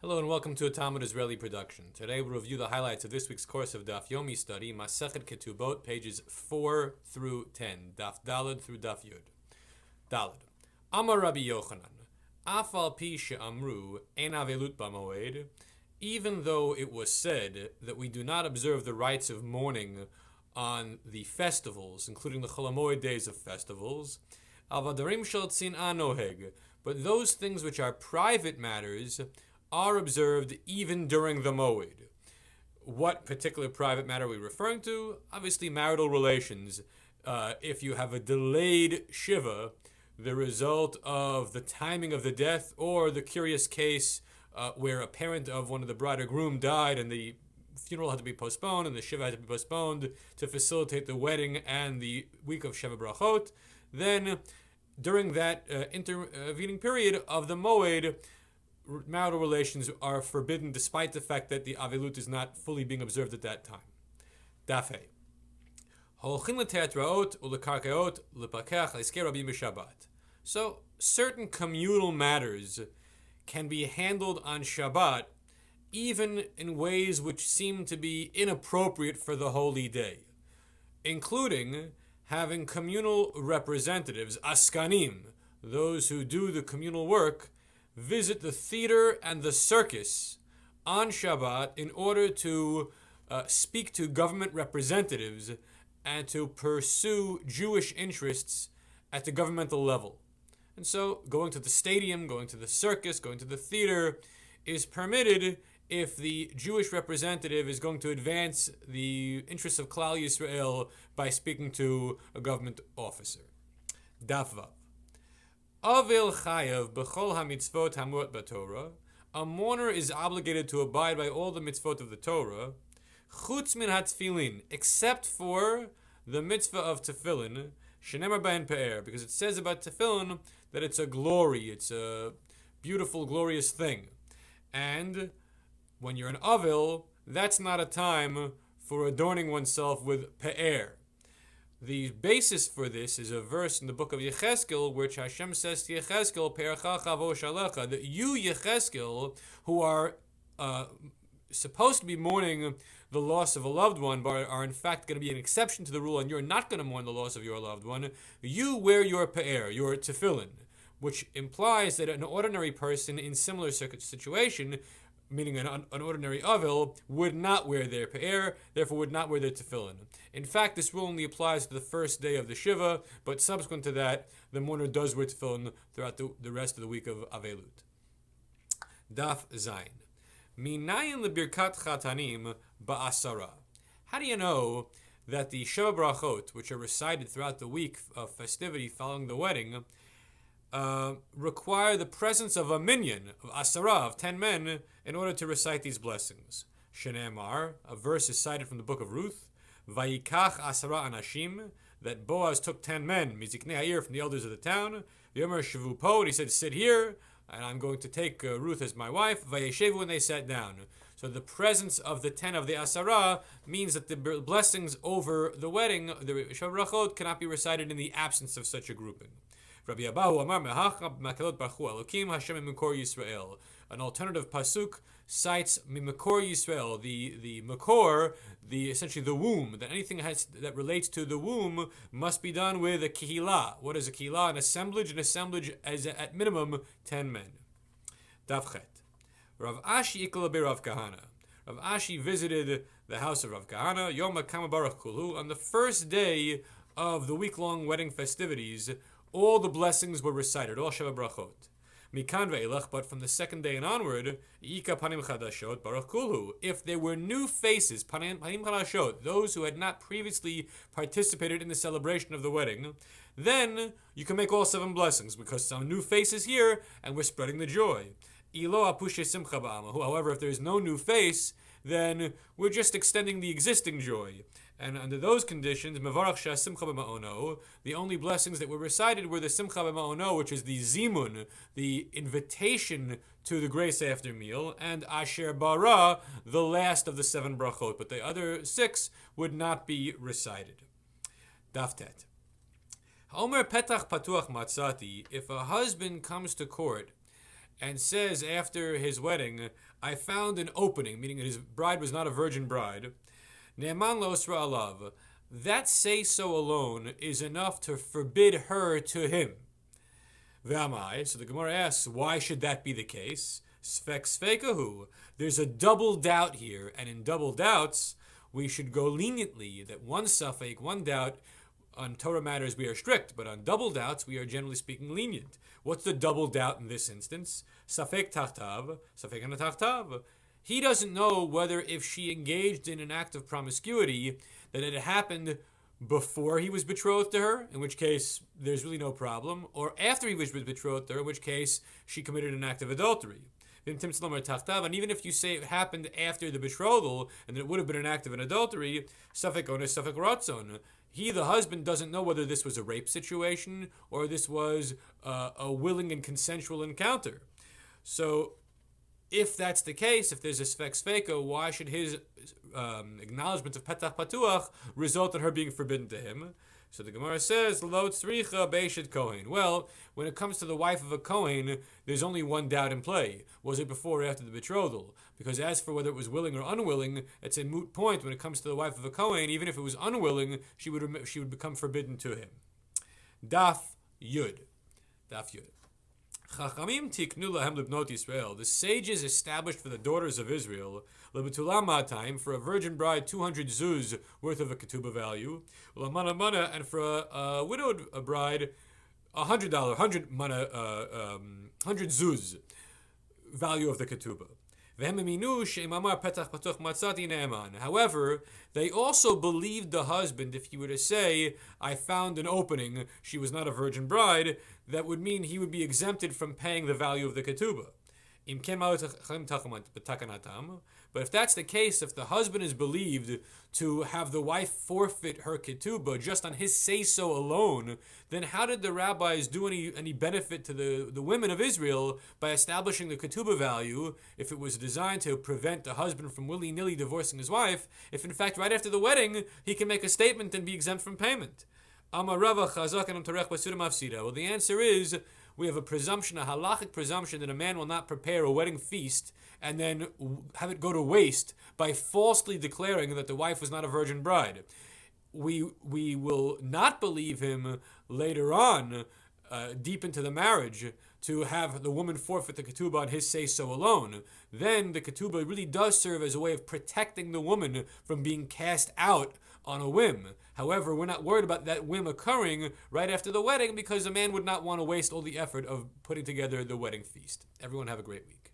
Hello and welcome to a Talmud Israeli production. Today we'll review the highlights of this week's course of Daf Yomi study, Masechet Ketubot, pages 4 through 10, Daf Daled through Daf Yud. Daled. Amar Rabbi Yochanan, Afal pi she'amru en avelut b'moed, even though it was said that we do not observe the rites of mourning on the festivals, including the Chol HaMoed days of festivals, Avadarim shel tzin'ah noheg, but those things which are private matters are observed even during the Moed. What particular private matter are we referring to? Obviously marital relations. If you have a delayed Shiva, the result of the timing of the death, or the curious case where a parent of one of the bride or groom died and the funeral had to be postponed and the Shiva had to be postponed to facilitate the wedding and the week of Sheva Brachot, then during that intervening period of the Moed, marital relations are forbidden despite the fact that the Avelut is not fully being observed at that time. Daf Hey. So, certain communal matters can be handled on Shabbat even in ways which seem to be inappropriate for the holy day, including having communal representatives, askanim, those who do the communal work, visit the theater and the circus on Shabbat in order to speak to government representatives and to pursue Jewish interests at the governmental level. And so going to the stadium, going to the circus, going to the theater is permitted if the Jewish representative is going to advance the interests of Klal Yisrael by speaking to a government officer. Daf Vav. Avil chayav b'chol hamitzvot hamuot b'Torah. A mourner is obligated to abide by all the mitzvot of the Torah, chutz min hatfilin, except for the mitzvah of tefillin, shenemar b'en pe'er, because it says about tefillin that it's a glory, it's a beautiful, glorious thing. And when you're an avil, that's not a time for adorning oneself with pe'er. The basis for this is a verse in the book of Yecheskel, which Hashem says to Yecheskel, Pe'echa chavo shalecha, that you, Yecheskel, who are supposed to be mourning the loss of a loved one, but are in fact going to be an exception to the rule, and you're not going to mourn the loss of your loved one, you wear your pe'er, your tefillin, which implies that an ordinary person in similar situation, meaning an ordinary avil, would not wear their pe'er, therefore would not wear their tefillin. In fact, this rule only applies to the first day of the Shiva, but subsequent to that, the mourner does wear tefillin throughout the rest of the week of Avelut. Daf Zayin. Minayin lebirkat chatanim ba'asara. How do you know that the Sheva Brachot, which are recited throughout the week of festivity following the wedding, require the presence of a minyan, of asara, of 10 men, in order to recite these blessings? Shenemar, a verse is cited from the book of Ruth, Vayikach asara anashim, that Boaz took 10 men, miziknei ha'ir, from the elders of the town, V'yomer shavu po, and he said, sit here, and I'm going to take Ruth as my wife, Vayeshevu, and they sat down. So the presence of the 10 of the asara means that the blessings over the wedding, the Sheva Brachot, cannot be recited in the absence of such a grouping. Rabbi Abahu Amar Mehachab Makelot Barchu Elokim Hashem Mimekor Yisrael. An alternative pasuk cites Mimekor Yisrael, the Mekor, essentially the womb. That anything that relates to the womb must be done with a kihila. What is a kihila? An assemblage. An assemblage as at minimum 10 men. Daf Chet. Rav Ashi Ikla Rav Kahana. Rav Ashi visited the house of Rav Kahana Yom Kama Baruch Kulu on the first day of the week-long wedding festivities. All the blessings were recited, all Sheva Brachot. Mikan ve'elach, but from the second day and onward, Yika panim chadashot baruch kulhu. If there were new faces, panim chadashot, those who had not previously participated in the celebration of the wedding, then you can make all 7 blessings, because some new faces here, and we're spreading the joy. Ilo apushe simcha ba'amahu. However, if there is no new face, then we're just extending the existing joy. And under those conditions, mevarach simcha b'ma'ono, the only blessings that were recited were the simcha b'ma'ono, which is the zimun, the invitation to the grace after meal, and asher bara, the last of the 7 brachot. But the other 6 would not be recited. Daftet. Omer petach patuach matzati. If a husband comes to court and says after his wedding, I found an opening, meaning that his bride was not a virgin bride, Ne'eman lo osra alav, that say-so alone is enough to forbid her to him. V'amai, so the Gemara asks, why should that be the case? Sfek sfekahu, there's a double doubt here, and in double doubts, we should go leniently, that one safek, one doubt, on Torah matters we are strict, but on double doubts we are generally speaking lenient. What's the double doubt in this instance? Safek tachtav, safek ana tachtav. He doesn't know whether if she engaged in an act of promiscuity that it happened before he was betrothed to her, in which case there's really no problem, or after he was betrothed to her, in which case she committed an act of adultery. And even if you say it happened after the betrothal and that it would have been an act of an adultery, safek onus, safek ratzon. He, the husband, doesn't know whether this was a rape situation or this was a willing and consensual encounter. So, if that's the case, if there's a sfek sfeka, why should his acknowledgement of petach patuach result in her being forbidden to him? So the Gemara says, Lo tzricha beishet kohen. Well, when it comes to the wife of a kohen, there's only one doubt in play. Was it before or after the betrothal? Because as for whether it was willing or unwilling, it's a moot point when it comes to the wife of a kohen. Even if it was unwilling, she would become forbidden to him. Daf Yud. Daf Yud. Chachamim tiknu lahem libnot Yisrael. The sages established for the daughters of Israel lebetulam ma'atayim, for a virgin bride 200 zuz worth of a ketubah value, ulamana mana, and for a widowed bride $100, 100 zuz value of the ketubah. However, they also believed the husband if he were to say, I found an opening, she was not a virgin bride, that would mean he would be exempted from paying the value of the ketubah. But if that's the case, if the husband is believed to have the wife forfeit her ketubah just on his say-so alone, then how did the rabbis do any benefit to the women of Israel by establishing the ketubah value if it was designed to prevent the husband from willy-nilly divorcing his wife, if in fact right after the wedding he can make a statement and be exempt from payment? Well, the answer is, we have a presumption, a halachic presumption, that a man will not prepare a wedding feast and then have it go to waste by falsely declaring that the wife was not a virgin bride. We will not believe him later on, deep into the marriage, to have the woman forfeit the ketubah on his say-so alone. Then the ketubah really does serve as a way of protecting the woman from being cast out on a whim. However, we're not worried about that whim occurring right after the wedding because a man would not want to waste all the effort of putting together the wedding feast. Everyone have a great week.